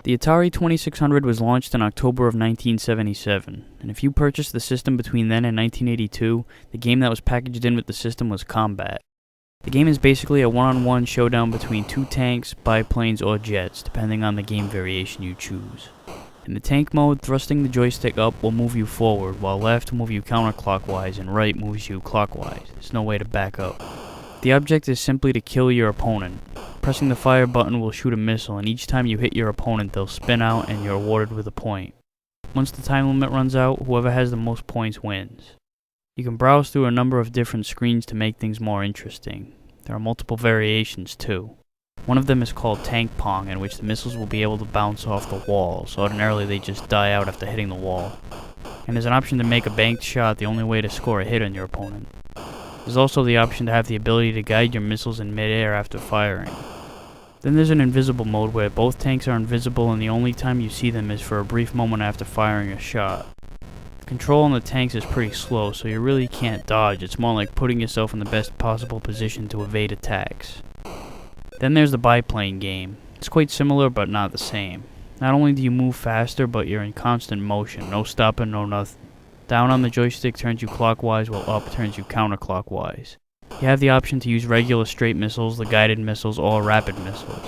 The Atari 2600 was launched in October of 1977, and if you purchased the system between then and 1982, the game that was packaged in with the system was Combat. The game is basically a one-on-one showdown between two tanks, biplanes, or jets, depending on the game variation you choose. In the tank mode, thrusting the joystick up will move you forward, while left will move you counterclockwise and right moves you clockwise. There's no way to back up. The object is simply to kill your opponent. Pressing the fire button will shoot a missile, and each time you hit your opponent, they'll spin out and you're awarded with a point. Once the time limit runs out, whoever has the most points wins. You can browse through a number of different screens to make things more interesting. There are multiple variations too. One of them is called Tank Pong, in which the missiles will be able to bounce off the walls. Ordinarily they just die out after hitting the wall. And there's an option to make a banked shot the only way to score a hit on your opponent. There's also the option to have the ability to guide your missiles in mid-air after firing. Then there's an invisible mode where both tanks are invisible and the only time you see them is for a brief moment after firing a shot. The control on the tanks is pretty slow, so you really can't dodge. It's more like putting yourself in the best possible position to evade attacks. Then there's the biplane game. It's quite similar but not the same. Not only do you move faster, but you're in constant motion, no stopping, no nothing. Down on the joystick turns you clockwise, while up turns you counterclockwise. You have the option to use regular straight missiles, the guided missiles, or rapid missiles.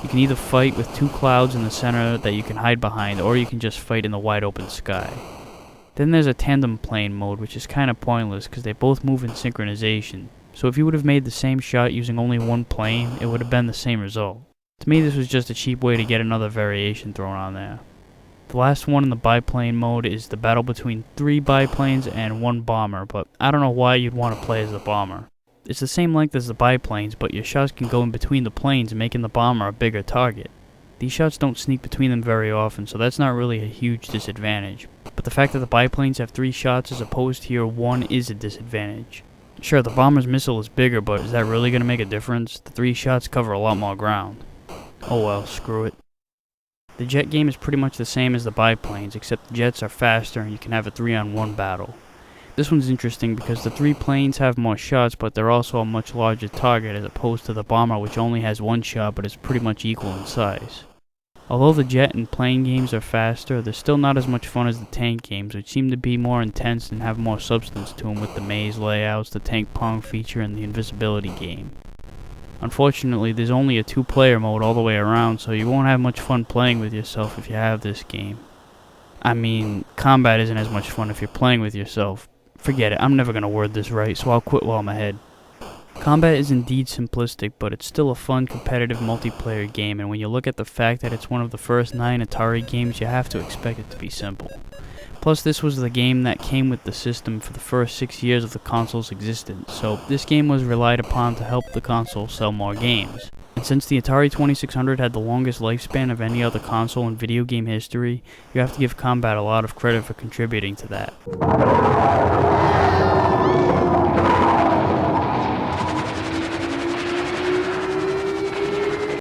You can either fight with two clouds in the center that you can hide behind, or you can just fight in the wide open sky. Then there's a tandem plane mode, which is kinda pointless because they both move in synchronization. So if you would have made the same shot using only one plane, it would have been the same result. To me, this was just a cheap way to get another variation thrown on there. The last one in the biplane mode is the battle between 3 biplanes and 1 bomber, but I don't know why you'd want to play as the bomber. It's the same length as the biplanes, but your shots can go in between the planes, making the bomber a bigger target. These shots don't sneak between them very often, so that's not really a huge disadvantage. But the fact that the biplanes have 3 shots as opposed to your 1 is a disadvantage. Sure, the bomber's missile is bigger, but is that really going to make a difference? The 3 shots cover a lot more ground. Oh well, screw it. The jet game is pretty much the same as the biplanes, except the jets are faster and you can have a 3-on-1 battle. This one's interesting because the 3 planes have more shots, but they're also a much larger target as opposed to the bomber, which only has 1 shot but is pretty much equal in size. Although the jet and plane games are faster, they're still not as much fun as the tank games, which seem to be more intense and have more substance to them with the maze layouts, the tank pong feature, and the invisibility game. Unfortunately, there's only a 2-player mode all the way around, so you won't have much fun playing with yourself if you have this game. I mean, combat isn't as much fun if you're playing with yourself. Forget it, I'm never going to word this right, so I'll quit while I'm ahead. Combat is indeed simplistic, but it's still a fun, competitive multiplayer game, and when you look at the fact that it's one of the first 9 Atari games, you have to expect it to be simple. Plus, this was the game that came with the system for the first 6 years of the console's existence, so this game was relied upon to help the console sell more games. And since the Atari 2600 had the longest lifespan of any other console in video game history, you have to give Combat a lot of credit for contributing to that.